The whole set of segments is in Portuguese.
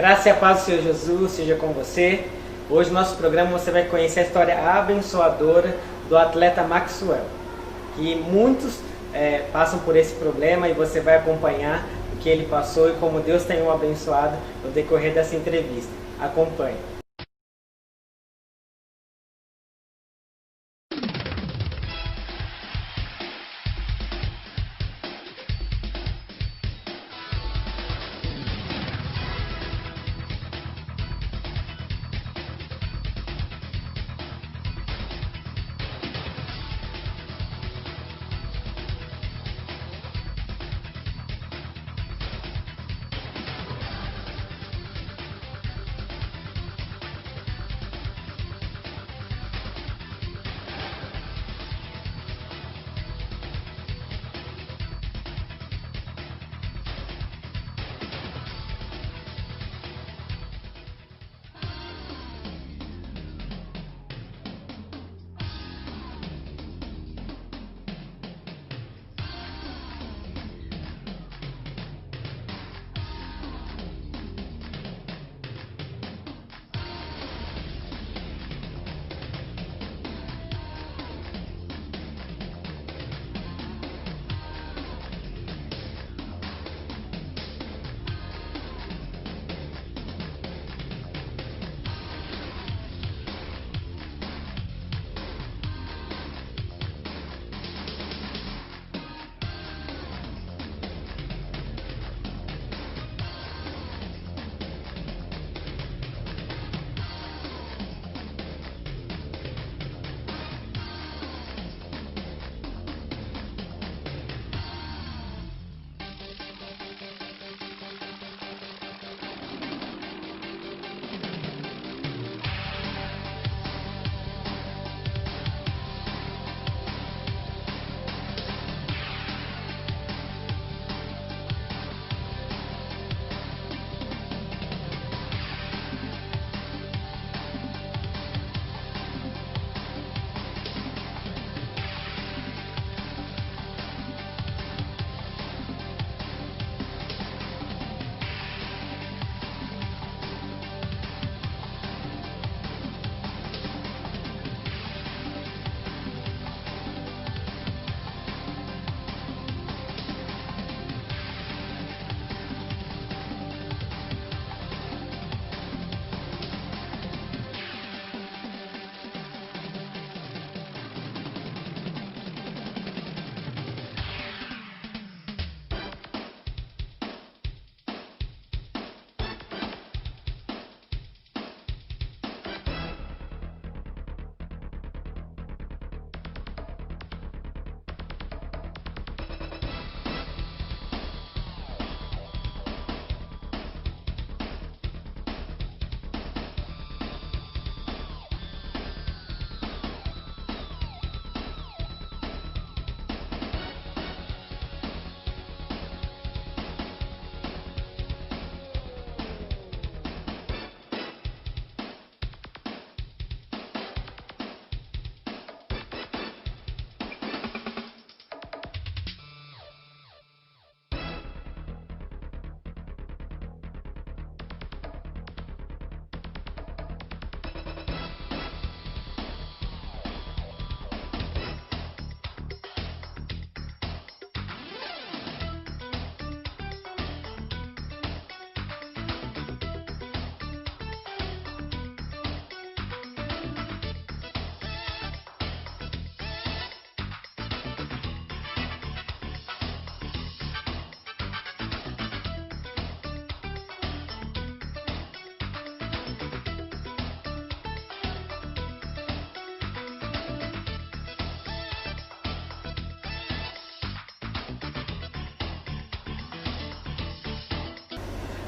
graça e a paz do Senhor Jesus seja com você. Hoje no nosso programa você vai conhecer a história abençoadora do atleta Maxwell, que muitos passam por esse problema e você vai acompanhar o que ele passou e como Deus tem o abençoado no decorrer dessa entrevista. Acompanhe.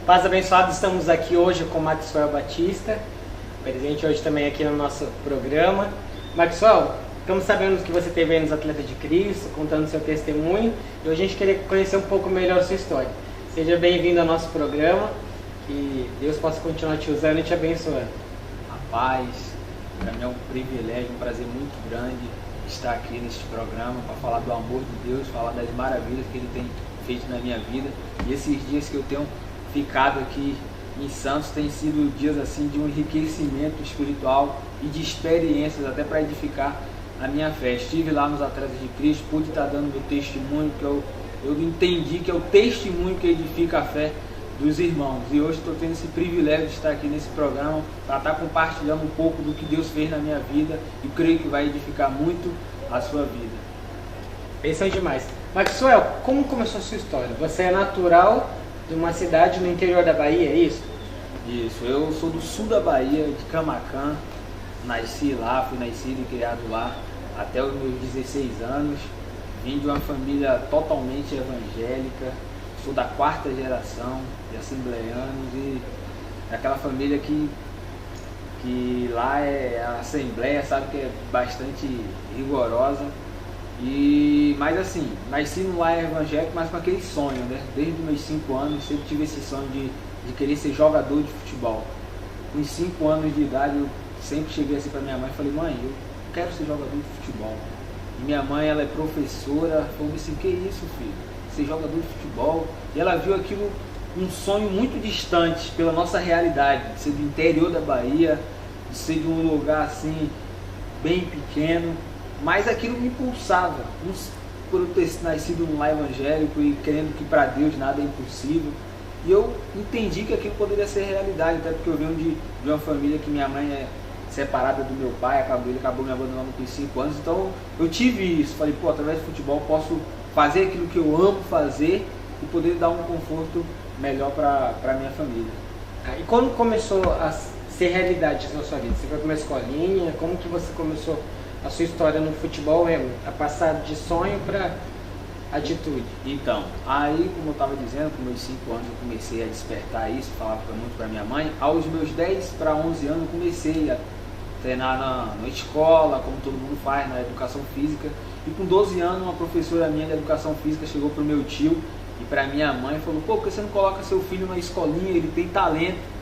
Paz abençoado, estamos aqui hoje com Maxwell Batista, presente hoje também aqui no nosso programa. Maxwell, estamos sabendo que você esteve aí nos Atletas de Cristo, contando seu testemunho, e hoje a gente queria conhecer um pouco melhor a sua história. Seja bem-vindo ao nosso programa, que Deus possa continuar te usando e te abençoando. A paz, para mim é um privilégio, um prazer muito grande estar aqui neste programa para falar do amor de Deus, falar das maravilhas que Ele tem feito na minha vida. E esses dias que eu tenho ficado aqui em Santos tem sido dias assim de um enriquecimento espiritual e de experiências até para edificar a minha fé. Estive lá nos Atletas de Cristo, pude estar dando meu testemunho, que eu entendi que é o testemunho que edifica a fé dos irmãos. E hoje estou tendo esse privilégio de estar aqui nesse programa para estar compartilhando um pouco do que Deus fez na minha vida e creio que vai edificar muito a sua vida. Pensando demais. Maxwell, como começou a sua história? Você é natural de uma cidade no interior da Bahia, é isso? Isso, eu sou do sul da Bahia, de Camaquã, nasci lá, fui nascido e criado lá até os meus 16 anos, vim de uma família totalmente evangélica, sou da 4ª geração de assembleianos e aquela família que lá a assembleia, sabe, que é bastante rigorosa. Mas assim, nasci no lar evangélico, mas com aquele sonho, né? Desde os meus 5 anos, sempre tive esse sonho de querer ser jogador de futebol. Com 5 anos de idade, eu sempre cheguei assim para minha mãe e falei: mãe, eu quero ser jogador de futebol. E minha mãe, ela é professora, falou assim: que isso, filho? Ser jogador de futebol? E ela viu aquilo, um sonho muito distante pela nossa realidade, de ser do interior da Bahia, de ser de um lugar assim, bem pequeno. Mas aquilo me impulsava, por eu ter nascido num lar evangélico e querendo que para Deus nada é impossível. E eu entendi que aquilo poderia ser realidade, até porque eu venho de uma família que minha mãe é separada do meu pai, ele acabou me abandonando com 5 anos. Então eu tive isso, falei, pô, através do futebol eu posso fazer aquilo que eu amo fazer e poder dar um conforto melhor para minha família. E quando começou a ser realidade na sua vida? Você foi para uma escolinha? Como que você começou a sua história no futebol mesmo, a passar de sonho para atitude? Então, aí, como eu estava dizendo, com meus 5 anos eu comecei a despertar isso, falava muito para minha mãe. Aos meus 10 para 11 anos eu comecei a treinar na escola, como todo mundo faz, na educação física. E com 12 anos, uma professora minha de educação física chegou para o meu tio e para minha mãe e falou: pô, por que você não coloca seu filho na escolinha, ele tem talento?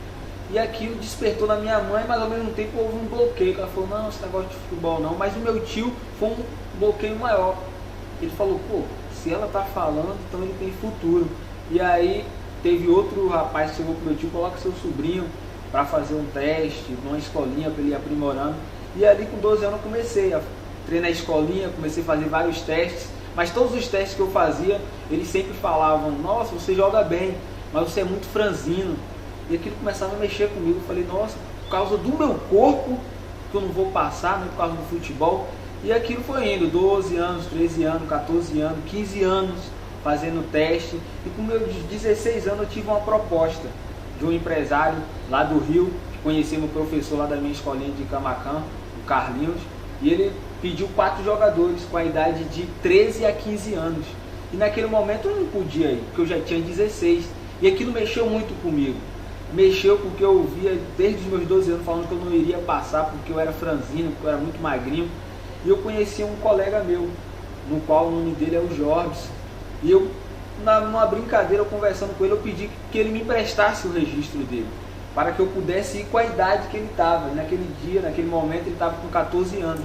E aquilo despertou na minha mãe, mas ao mesmo tempo houve um bloqueio. Ela falou: não, esse negócio de futebol não. Mas o meu tio foi um bloqueio maior. Ele falou: pô, se ela tá falando, então ele tem futuro. E aí teve outro rapaz que chegou pro meu tio: coloca seu sobrinho para fazer um teste numa escolinha para ele ir aprimorando. E ali com 12 anos eu comecei a treinar na escolinha, comecei a fazer vários testes. Mas todos os testes que eu fazia, eles sempre falavam: nossa, você joga bem, mas você é muito franzino. E aquilo começava a mexer comigo. Eu falei: nossa, por causa do meu corpo que eu não vou passar, né, por causa do futebol. E aquilo foi indo, 12 anos, 13 anos, 14 anos, 15 anos fazendo teste. E com meus 16 anos eu tive uma proposta de um empresário lá do Rio, que conhecia meu professor lá da minha escolinha de Camaquã, o Carlinhos. E ele pediu 4 jogadores com a idade de 13 a 15 anos. E naquele momento eu não podia ir, porque eu já tinha 16. E aquilo mexeu muito comigo. Mexeu porque eu ouvia desde os meus 12 anos falando que eu não iria passar porque eu era franzino, porque eu era muito magrinho. E eu conhecia um colega meu, no qual o nome dele é o Jorbs. E eu, numa brincadeira, conversando com ele, eu pedi que ele me emprestasse o registro dele, para que eu pudesse ir com a idade que ele estava. E naquele dia, naquele momento, ele estava com 14 anos.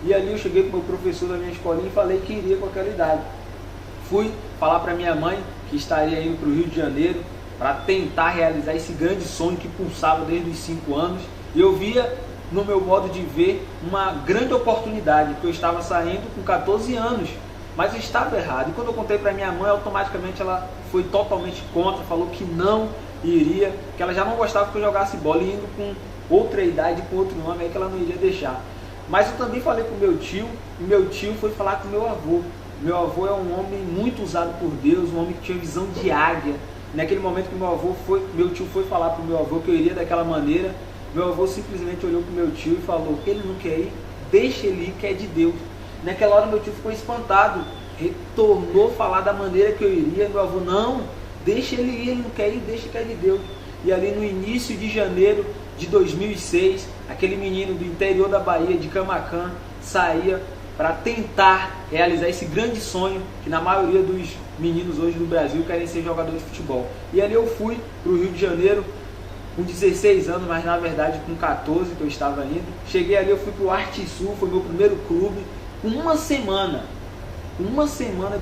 E ali eu cheguei para o meu professor da minha escolinha e falei que iria com aquela idade. Fui falar para minha mãe que estaria indo para o Rio de Janeiro para tentar realizar esse grande sonho que pulsava desde os 5 anos. E eu via, no meu modo de ver, uma grande oportunidade, porque eu estava saindo com 14 anos, mas eu estava errado. E quando eu contei para minha mãe, automaticamente ela foi totalmente contra, falou que não iria, que ela já não gostava que eu jogasse bola, e indo com outra idade, com outro nome, aí que ela não iria deixar. Mas eu também falei com meu tio, e meu tio foi falar com meu avô. Meu avô é um homem muito usado por Deus, um homem que tinha visão de águia. Naquele momento que meu tio foi falar para o meu avô que eu iria daquela maneira, meu avô simplesmente olhou para o meu tio e falou: ele não quer ir, deixa ele ir, que é de Deus. Naquela hora meu tio ficou espantado, retornou falar da maneira que eu iria. Meu avô: não, deixa ele ir, ele não quer ir, deixa que é de Deus. E ali no início de janeiro de 2006, aquele menino do interior da Bahia, de Camaquã, saía para tentar realizar esse grande sonho que na maioria dos meninos hoje no Brasil querem ser jogadores de futebol. E ali eu fui para o Rio de Janeiro com 16 anos, mas na verdade com 14 que eu estava indo. Cheguei ali, eu fui para o Arte Sul, foi meu primeiro clube. Com uma semana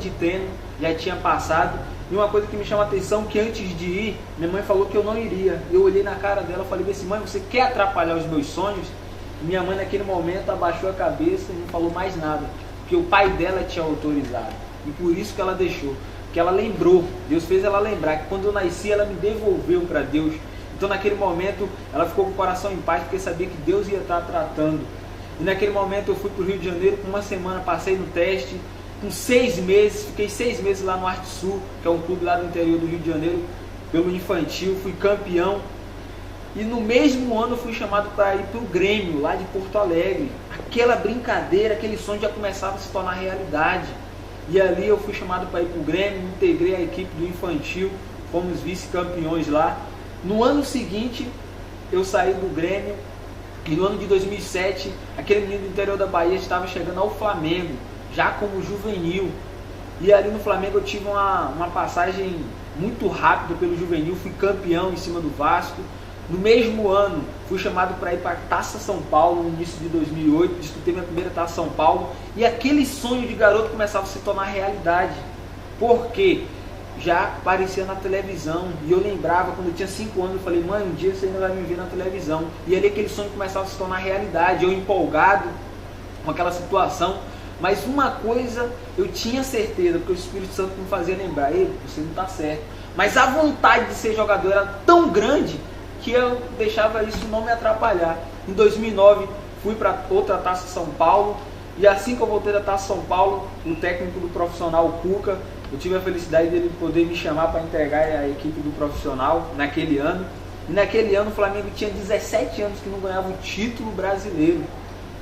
de treino já tinha passado. E uma coisa que me chama a atenção, que antes de ir, minha mãe falou que eu não iria. Eu olhei na cara dela e falei assim, mãe, você quer atrapalhar os meus sonhos? E minha mãe naquele momento abaixou a cabeça e não falou mais nada, porque o pai dela tinha autorizado. E por isso que ela deixou, porque ela lembrou, Deus fez ela lembrar que quando eu nasci ela me devolveu para Deus. Então naquele momento ela ficou com o coração em paz, porque sabia que Deus ia estar tratando. E naquele momento eu fui para o Rio de Janeiro, com uma semana passei no teste, com 6 meses, fiquei 6 meses lá no Arte Sul, que é um clube lá do interior do Rio de Janeiro, pelo infantil, fui campeão. E no mesmo ano eu fui chamado para ir para o Grêmio, lá de Porto Alegre. Aquela brincadeira, aquele sonho já começava a se tornar realidade. E ali eu fui chamado para ir para o Grêmio, me integrei à equipe do infantil, fomos vice-campeões lá. No ano seguinte eu saí do Grêmio, e no ano de 2007, aquele menino do interior da Bahia estava chegando ao Flamengo, já como juvenil. E ali no Flamengo eu tive uma passagem muito rápida pelo juvenil, fui campeão em cima do Vasco. No mesmo ano, fui chamado para ir para a Taça São Paulo, no início de 2008, disputei minha primeira Taça São Paulo, e aquele sonho de garoto começava a se tornar realidade, porque já aparecia na televisão, e eu lembrava, quando eu tinha 5 anos, eu falei, mãe, um dia você ainda vai me ver na televisão, e ali aquele sonho começava a se tornar realidade, eu empolgado com aquela situação. Mas uma coisa eu tinha certeza, porque o Espírito Santo me fazia lembrar, ei, você não está certo, mas a vontade de ser jogador era tão grande, que eu deixava isso não me atrapalhar. Em 2009 fui para outra Taça São Paulo, e assim que eu voltei da Taça São Paulo, o técnico do profissional, o Cuca, eu tive a felicidade dele poder me chamar para integrar a equipe do profissional naquele ano. E naquele ano o Flamengo tinha 17 anos que não ganhava o título brasileiro,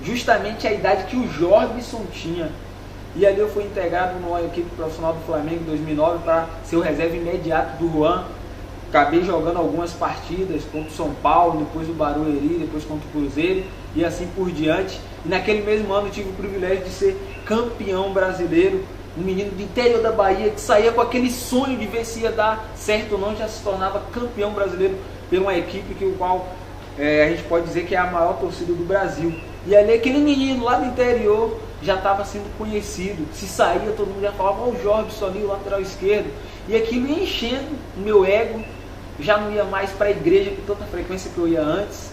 justamente a idade que o Jorbison tinha. E ali eu fui integrado numa equipe profissional do Flamengo em 2009 para ser o reserva imediato do Juan. Acabei jogando algumas partidas contra o São Paulo, depois o Barueri, depois contra o Cruzeiro e assim por diante. E naquele mesmo ano tive o privilégio de ser campeão brasileiro. Um menino do interior da Bahia que saía com aquele sonho de ver se ia dar certo ou não, já se tornava campeão brasileiro por uma equipe que a gente pode dizer que é a maior torcida do Brasil. E ali aquele menino lá do interior já estava sendo conhecido. Se saía, todo mundo já falava, o Jorbison ali, o lateral esquerdo. E aquilo ia enchendo o meu ego. Já não ia mais para a igreja com tanta frequência que eu ia antes.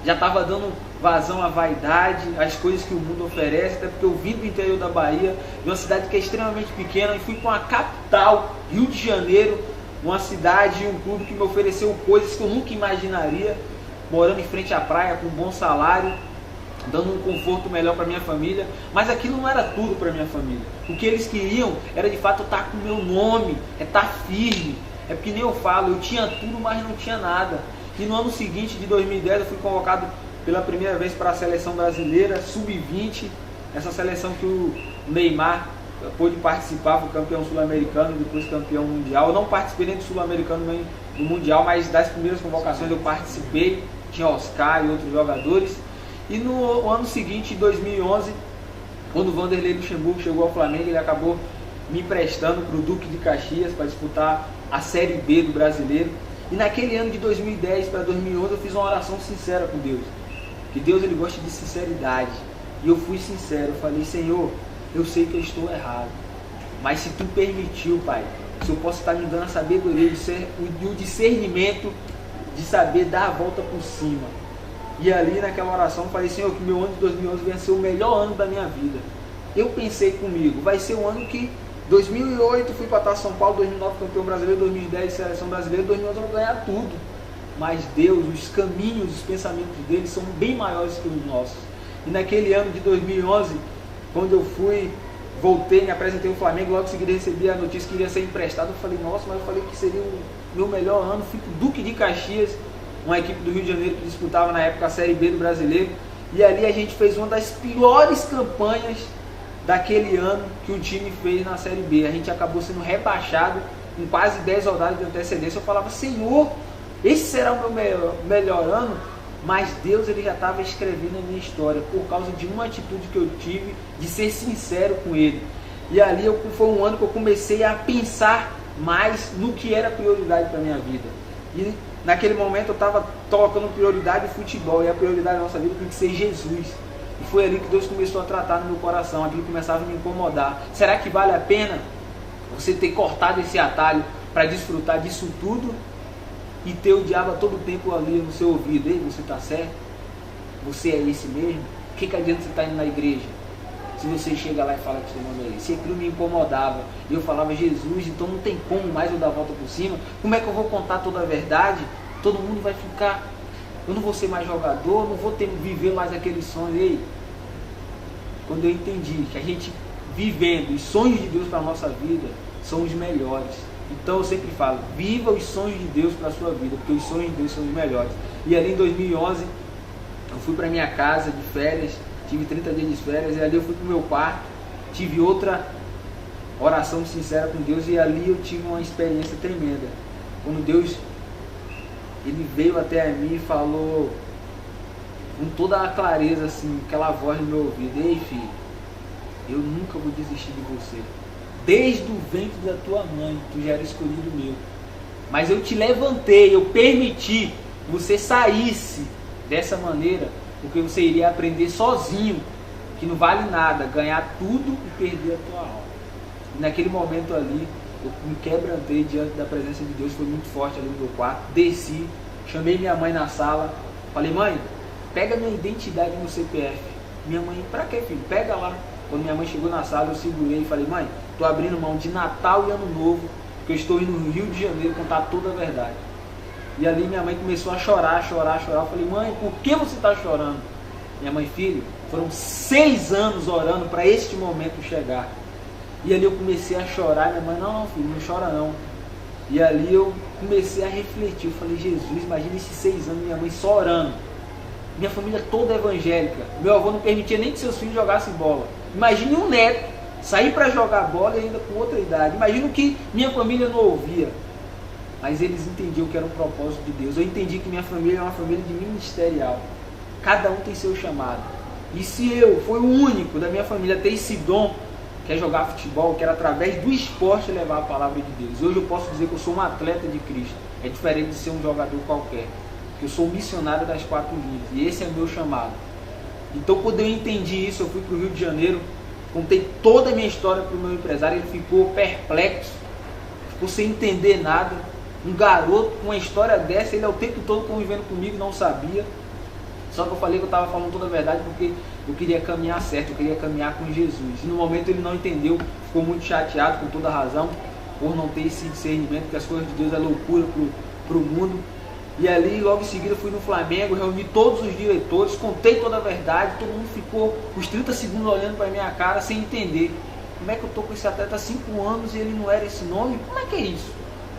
Já estava dando vazão à vaidade, às coisas que o mundo oferece, até porque eu vim do interior da Bahia, de uma cidade que é extremamente pequena, e fui para uma capital, Rio de Janeiro, uma cidade e um clube que me ofereceu coisas que eu nunca imaginaria, morando em frente à praia, com um bom salário, dando um conforto melhor para minha família. Mas aquilo não era tudo para minha família. O que eles queriam era de fato estar com o meu nome, estar firme. É porque nem eu falo, eu tinha tudo, mas não tinha nada. E no ano seguinte, de 2010, eu fui convocado pela primeira vez para a seleção brasileira, sub-20, essa seleção que o Neymar pôde participar, foi campeão sul-americano e depois campeão mundial. Eu não participei nem do sul-americano nem do mundial, mas das primeiras convocações eu participei, tinha Oscar e outros jogadores. E no ano seguinte, em 2011, quando o Vanderlei Luxemburgo chegou ao Flamengo, ele acabou me emprestando para o Duque de Caxias para disputar a Série B do Brasileiro. E naquele ano de 2010 para 2011 eu fiz uma oração sincera com Deus, que Deus ele gosta de sinceridade, e eu fui sincero, eu falei, Senhor, eu sei que eu estou errado, mas se Tu permitiu, Pai, se eu posso estar me dando a sabedoria e o discernimento de saber dar a volta por cima. E ali naquela oração eu falei, Senhor, que meu ano de 2011 venha ser o melhor ano da minha vida. Eu pensei comigo, vai ser um ano que 2008 fui para a Taça São Paulo, 2009 campeão brasileiro, 2010 seleção brasileira, 2011 eu vou ganhar tudo. Mas Deus, os caminhos, os pensamentos dele são bem maiores que os nossos. E naquele ano de 2011, quando eu voltei, me apresentei ao Flamengo, logo em seguida recebi a notícia que iria ser emprestado. Eu falei, nossa, mas eu falei que seria o meu melhor ano. Fui para o Duque de Caxias, uma equipe do Rio de Janeiro que disputava na época a Série B do Brasileiro. E ali a gente fez uma das piores campanhas daquele ano que o time fez na Série B. A gente acabou sendo rebaixado em quase 10 rodadas de antecedência. Eu falava, Senhor, esse será o meu melhor ano? Mas Deus ele já estava escrevendo a minha história por causa de uma atitude que eu tive de ser sincero com Ele. E ali foi um ano que eu comecei a pensar mais no que era prioridade para a minha vida. E naquele momento eu estava colocando prioridade o futebol, e a prioridade da nossa vida tem que ser Jesus. E foi ali que Deus começou a tratar no meu coração, aquilo começava a me incomodar. Será que vale a pena Você ter cortado esse atalho para desfrutar disso tudo e ter o diabo a todo tempo ali no seu ouvido. Ei, você está certo? Você é esse mesmo? O que adianta você estar indo na igreja? Se você chega lá e fala que seu nome é esse. Se aquilo me incomodava e eu falava, Jesus, então não tem como mais eu dar a volta por cima. Como é que eu vou contar toda a verdade? Todo mundo vai ficar... Eu não vou ser mais jogador, não vou viver mais aquele sonho. Ei, quando eu entendi que a gente vivendo os sonhos de Deus para a nossa vida são os melhores. Então eu sempre falo, viva os sonhos de Deus para a sua vida, porque os sonhos de Deus são os melhores. E ali em 2011, eu fui para minha casa de férias, tive 30 dias de férias, e ali eu fui para o meu quarto, tive outra oração sincera com Deus, e ali eu tive uma experiência tremenda. Quando Deus, Ele veio até a mim e falou com toda a clareza, assim, aquela voz no meu ouvido: ei filho, eu nunca vou desistir de você. Desde o ventre da tua mãe, tu já era escolhido meu. Mas eu te levantei, eu permiti que você saísse dessa maneira, porque você iria aprender sozinho, que não vale nada, ganhar tudo e perder a tua alma. E naquele momento ali, eu me quebrantei diante da presença de Deus, foi muito forte ali no meu quarto, desci, chamei minha mãe na sala, falei: mãe, pega minha identidade no CPF. Minha mãe: pra quê, filho? Pega lá. Quando minha mãe chegou na sala, eu segurei e falei: mãe, estou abrindo mão de Natal e Ano Novo, porque eu estou indo no Rio de Janeiro contar toda a verdade. E ali minha mãe começou a chorar. Eu falei: mãe, por que você está chorando? Minha mãe: filho, foram 6 anos orando para este momento chegar. E ali eu comecei a chorar. Minha mãe: não, filho, não chora não. E ali eu comecei a refletir. Eu falei: Jesus, imagina esses 6 anos, minha mãe só orando. Minha família toda evangélica. Meu avô não permitia nem que seus filhos jogassem bola. Imagine um neto sair para jogar bola e ainda com outra idade. Imagina o que minha família não ouvia. Mas eles entendiam que era um propósito de Deus. Eu entendi que minha família é uma família de ministerial. Cada um tem seu chamado. E se eu fui o único da minha família a ter esse dom, que é jogar futebol, que era através do esporte levar a palavra de Deus. Hoje eu posso dizer que eu sou um atleta de Cristo. É diferente de ser um jogador qualquer. Eu sou um missionário das 4 linhas. E esse é o meu chamado. Então quando eu entendi isso, eu fui para o Rio de Janeiro, contei toda a minha história para o meu empresário. Ele ficou perplexo, ficou sem entender nada. Um garoto com uma história dessa, ele é o tempo todo convivendo comigo, não sabia. Só que eu falei que eu estava falando toda a verdade porque eu queria caminhar certo, eu queria caminhar com Jesus. E no momento ele não entendeu, ficou muito chateado, com toda razão, por não ter esse discernimento que as coisas de Deus é loucura para o mundo. E ali logo em seguida fui no Flamengo, reuni todos os diretores, contei toda a verdade, todo mundo ficou uns 30 segundos olhando para minha cara sem entender. Como é que eu estou com esse atleta há 5 anos e ele não era esse nome? Como é que é isso?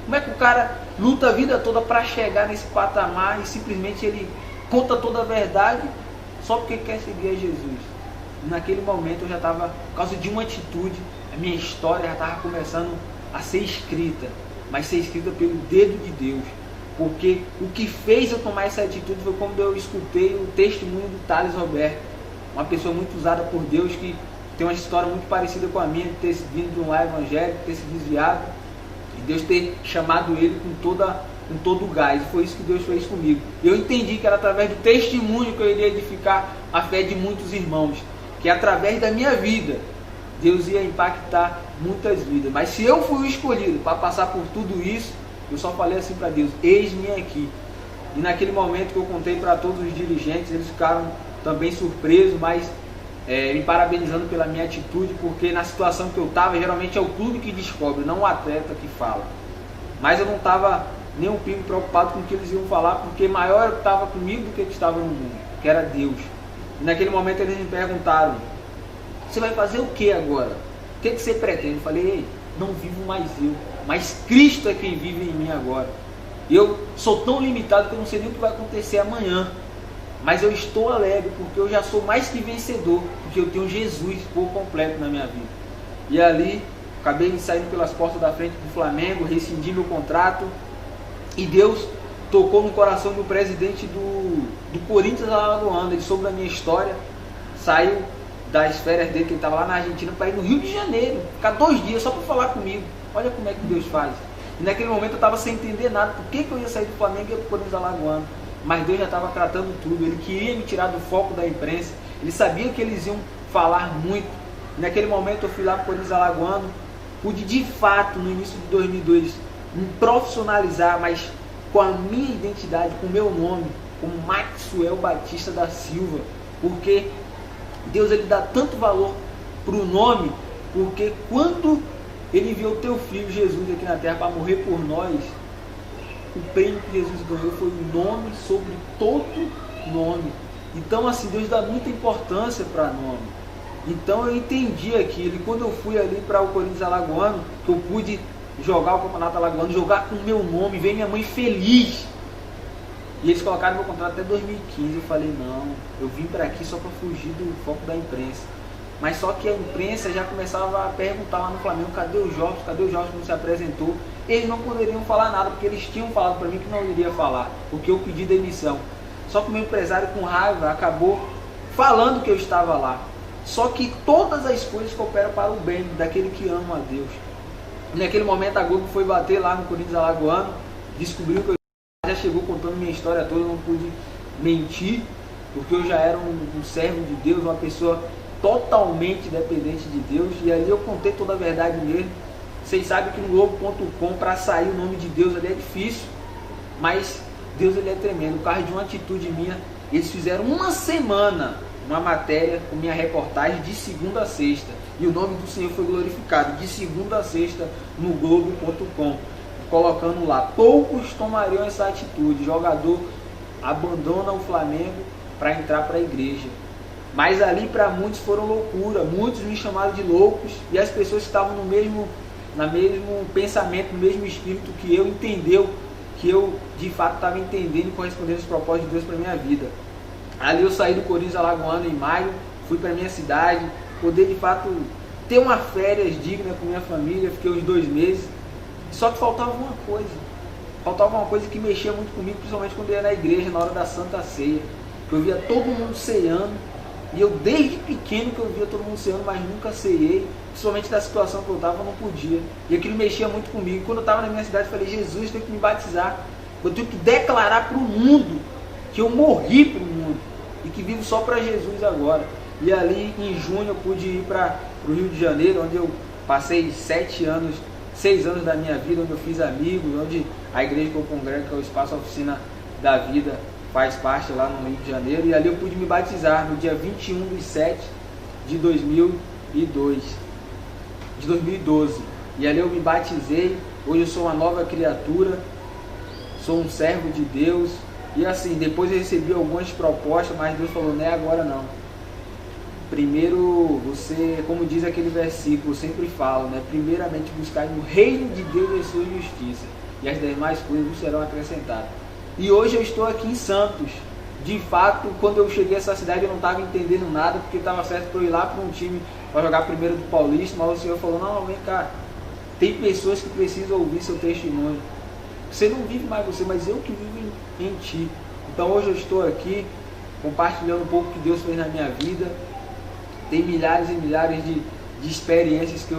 Como é que o cara luta a vida toda para chegar nesse patamar e simplesmente ele conta toda a verdade só porque quer seguir a Jesus? E naquele momento eu já estava, por causa de uma atitude, a minha história já estava começando a ser escrita, mas ser escrita pelo dedo de Deus. Porque o que fez eu tomar essa atitude foi quando eu escutei o testemunho do Thales Roberto, uma pessoa muito usada por Deus, que tem uma história muito parecida com a minha, de ter vindo de um lar evangélico, ter se desviado, e Deus ter chamado ele com todo o gás. E foi isso que Deus fez comigo. Eu entendi que era através do testemunho que eu iria edificar a fé de muitos irmãos, que através da minha vida Deus ia impactar muitas vidas. Mas se eu fui o escolhido para passar por tudo isso, eu só falei assim para Deus: eis-me aqui. E naquele momento que eu contei para todos os dirigentes, eles ficaram também surpresos, mas me parabenizando pela minha atitude, porque na situação que eu estava, geralmente é o clube que descobre, não o atleta que fala. Mas eu não estava nem um pingo preocupado com o que eles iam falar, porque maior era o que estava comigo do que o que estava no mundo, que era Deus. E naquele momento eles me perguntaram: você vai fazer o que agora? O que você pretende? Eu falei: ei, não vivo mais eu, mas Cristo é quem vive em mim agora. Eu sou tão limitado que eu não sei nem o que vai acontecer amanhã, mas eu estou alegre porque eu já sou mais que vencedor, porque eu tenho Jesus por completo na minha vida. E ali acabei saindo pelas portas da frente do Flamengo, rescindi meu contrato, e Deus tocou no coração do presidente do Corinthians Alagoano. Ele soube da minha história, saiu das férias dele, que ele estava lá na Argentina, para ir no Rio de Janeiro, ficar 2 dias só para falar comigo. Olha como é que Deus faz. E naquele momento eu estava sem entender nada, por que eu ia sair do Flamengo e ia para o Corinthians Alagoano. Mas Deus já estava tratando tudo, Ele queria me tirar do foco da imprensa, Ele sabia que eles iam falar muito. E naquele momento eu fui lá para o Corinthians Alagoano, pude de fato, no início de 2002, me profissionalizar, mas com a minha identidade, com o meu nome, como Maxwell Batista da Silva, porque Deus ele dá tanto valor para o nome, porque quando ele enviou o teu filho Jesus aqui na terra para morrer por nós, o prêmio que Jesus ganhou foi o nome sobre todo nome. Então assim, Deus dá muita importância para nome. Então eu entendi aquilo, e quando eu fui ali para o Corinthians Alagoano, que eu pude jogar o Campeonato Alagoano, jogar com o meu nome, ver minha mãe feliz, e eles colocaram meu contrato até 2015, eu falei, não, eu vim para aqui só para fugir do foco da imprensa. Mas só que a imprensa já começava a perguntar lá no Flamengo, cadê o Jorge que não se apresentou? Eles não poderiam falar nada, porque eles tinham falado para mim que não iria falar, porque eu pedi demissão. Só que o meu empresário, com raiva, acabou falando que eu estava lá. Só que todas as coisas cooperam para o bem daquele que ama a Deus. Naquele momento a Globo foi bater lá no Corinthians Alagoano, descobriu que eu já chegou contando minha história toda, eu não pude mentir, porque eu já era um servo de Deus, uma pessoa totalmente dependente de Deus, e ali eu contei toda a verdade mesmo. Vocês sabem que no Globo.com, para sair o nome de Deus ali é difícil, mas Deus ele é tremendo. Por causa de uma atitude minha, eles fizeram uma semana uma matéria com minha reportagem de segunda a sexta, e o nome do Senhor foi glorificado de segunda a sexta no Globo.com, colocando lá, poucos tomariam essa atitude, jogador abandona o Flamengo para entrar para a igreja. Mas ali para muitos foram loucura, muitos me chamaram de loucos, e as pessoas que estavam no mesmo pensamento, no mesmo espírito que eu, entendeu que eu de fato estava entendendo e correspondendo aos propósitos de Deus para minha vida. Ali eu saí do Corinthians Alagoano em maio, fui para minha cidade, poder de fato ter uma férias digna com minha família, fiquei uns 2 meses, só que faltava uma coisa que mexia muito comigo, principalmente quando eu ia na igreja, na hora da Santa Ceia, que eu via todo mundo ceando, e eu desde pequeno que eu via todo mundo ceando, mas nunca ceiei, principalmente da situação que eu estava, eu não podia, e aquilo mexia muito comigo. Quando eu estava na minha cidade, eu falei, Jesus, tem que me batizar, eu tenho que declarar para o mundo que eu morri para o mundo, e que vivo só para Jesus agora. E ali em junho eu pude ir para o Rio de Janeiro, onde eu passei 6 anos da minha vida, onde eu fiz amigos, onde a igreja que eu congrego, que é o Espaço Oficina da Vida, faz parte lá no Rio de Janeiro. E ali eu pude me batizar no dia 21/7 de 2012. E ali eu me batizei. Hoje eu sou uma nova criatura, sou um servo de Deus. E assim, depois eu recebi algumas propostas, mas Deus falou, não é agora não. Primeiro, você, como diz aquele versículo, eu sempre falo, né? Primeiramente buscar no reino de Deus a sua justiça, e as demais coisas serão acrescentadas. E hoje eu estou aqui em Santos. De fato, quando eu cheguei a essa cidade, eu não estava entendendo nada, porque estava certo para eu ir lá para um time para jogar primeiro do Paulista, mas o Senhor falou, não, vem cá, tem pessoas que precisam ouvir seu testemunho. Você não vive mais você, mas eu que vivo em ti. Então hoje eu estou aqui compartilhando um pouco que Deus fez na minha vida. Tem milhares e milhares de experiências que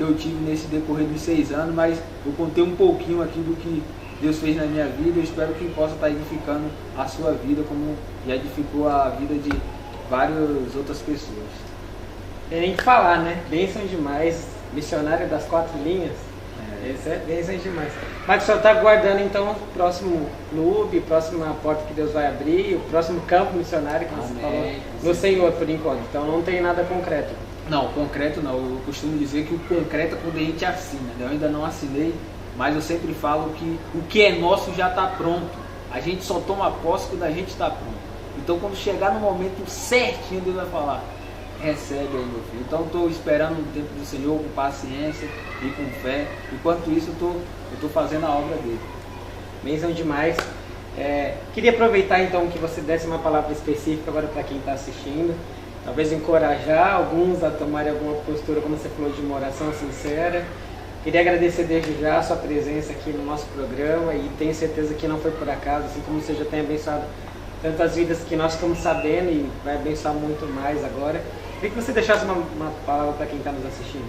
eu tive nesse decorrer dos 6 anos, mas eu contei um pouquinho aqui do que Deus fez na minha vida. Eu espero que possa estar edificando a sua vida, como já edificou a vida de várias outras pessoas. Tem nem que falar, né? Bênção demais, missionário das 4 linhas. Esse é bênção demais. Mas o senhor está aguardando então o próximo clube, a próxima porta que Deus vai abrir, o próximo campo missionário que você falou no Senhor por enquanto. Então não tem nada concreto. Não, concreto não. Eu costumo dizer que o concreto é quando a gente assina, né? Eu ainda não assinei, mas eu sempre falo que o que é nosso já está pronto. A gente só toma posse quando a gente está pronto. Então quando chegar no momento certinho, Deus vai falar, recebe aí, meu filho. Então estou esperando o tempo do Senhor com paciência e com fé. Enquanto isso eu estou fazendo a obra dele. Bênção demais. Queria aproveitar então que você desse uma palavra específica agora para quem está assistindo. Talvez encorajar alguns a tomarem alguma postura, como você falou, de uma oração sincera. Queria agradecer desde já a sua presença aqui no nosso programa, e tenho certeza que não foi por acaso, assim como você já tem abençoado tantas vidas que nós ficamos sabendo e vai abençoar muito mais agora. Queria que você deixasse uma palavra para quem está nos assistindo.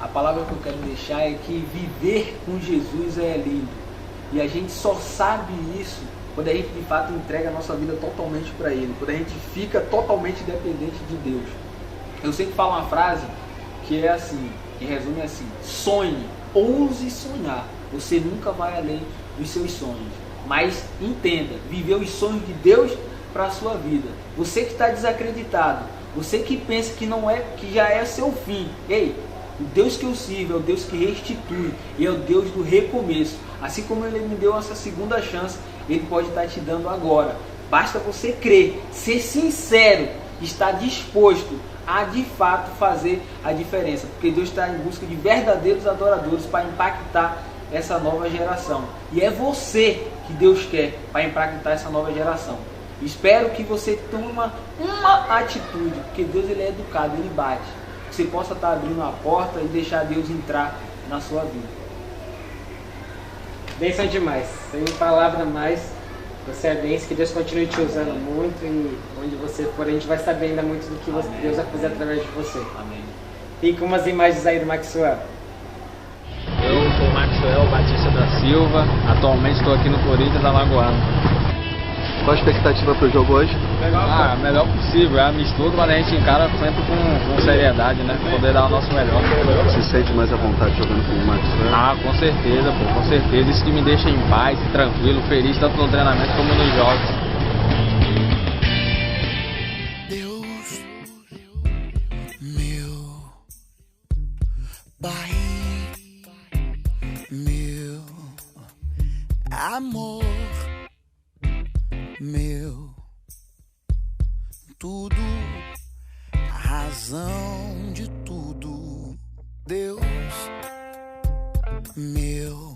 A palavra que eu quero deixar é que viver com Jesus é lindo. E a gente só sabe isso quando a gente de fato entrega a nossa vida totalmente para Ele, quando a gente fica totalmente dependente de Deus. Eu sempre falo uma frase que é assim, que resume assim: sonhe, ouse sonhar. Você nunca vai além dos seus sonhos. Mas entenda, viver os sonhos de Deus para a sua vida. Você que está desacreditado, você que pensa que não é, que já é seu fim. Ei, o Deus que eu sirvo é o Deus que restitui, e é o Deus do recomeço. Assim como Ele me deu essa segunda chance, Ele pode estar te dando agora. Basta você crer, ser sincero, estar disposto a de fato fazer a diferença, porque Deus está em busca de verdadeiros adoradores para impactar essa nova geração, e é você que Deus quer para impactar essa nova geração. Espero que você tome uma atitude, porque Deus ele é educado, Ele bate. Que você possa estar abrindo a porta e deixar Deus entrar na sua vida. Bênção demais, sem palavra mais. Você é bênção, que Deus continue te usando muito, e onde você for a gente vai saber ainda muito do que Deus vai fazer através de você. Amém. Fica umas imagens aí do Maxwell. Eu sou o Maxwell Batista da Silva, atualmente estou aqui no Corinthians Alagoano. Qual a expectativa para o jogo hoje? Melhor possível, é amistoso, mas a gente encara sempre com seriedade, né? Poder dar o nosso melhor. Você se sente mais à vontade jogando com o Maxwell? Com certeza, pô, com certeza. Isso que me deixa em paz, tranquilo, feliz, tanto no treinamento como nos jogos. Deus, meu Pai, meu amor, meu tudo, a razão de tudo. Deus, meu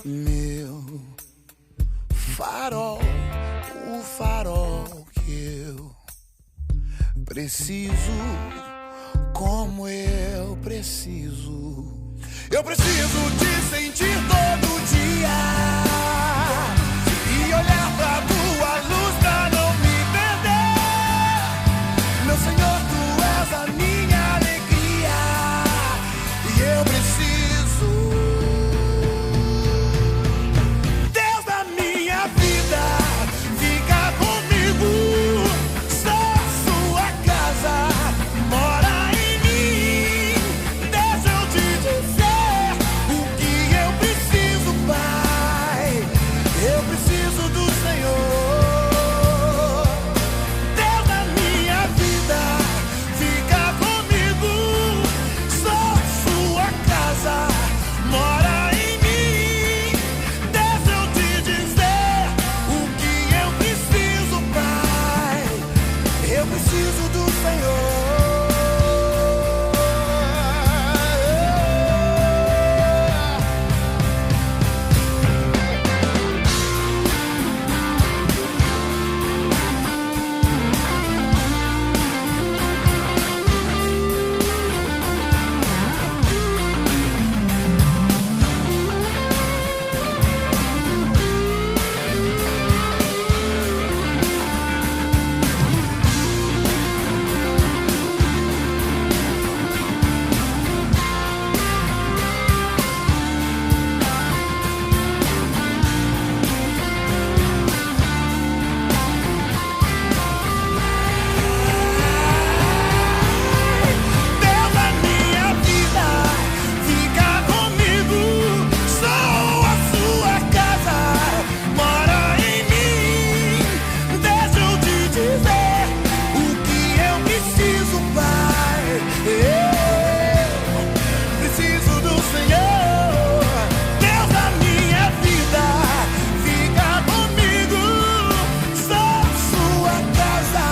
meu farol, o farol que eu preciso, como eu preciso. Eu preciso te sentir todo dia e olhar pra tua luz pra não me perder. Meu Senhor, tu és a minha alegria e eu preciso. Deus da minha vida, fica comigo. Sou sua casa, mora em mim. Deixa eu te dizer o que eu preciso, Pai. Eu preciso do Senhor. Deus da minha vida, fica comigo. Sou sua casa, mora em mim. Deixa eu te dizer o que eu preciso, Pai. Eu preciso do Senhor. Deus da minha vida, fica comigo. Sou a sua casa, mora em mim. Deixa eu te dizer o que eu preciso, Pai. Eu preciso do Senhor. Deus da minha vida, fica comigo. Sou sua casa,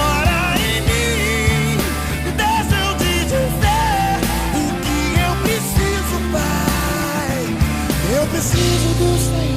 mora em mim. Deixa eu te dizer o que eu preciso, Pai. Eu preciso do Senhor.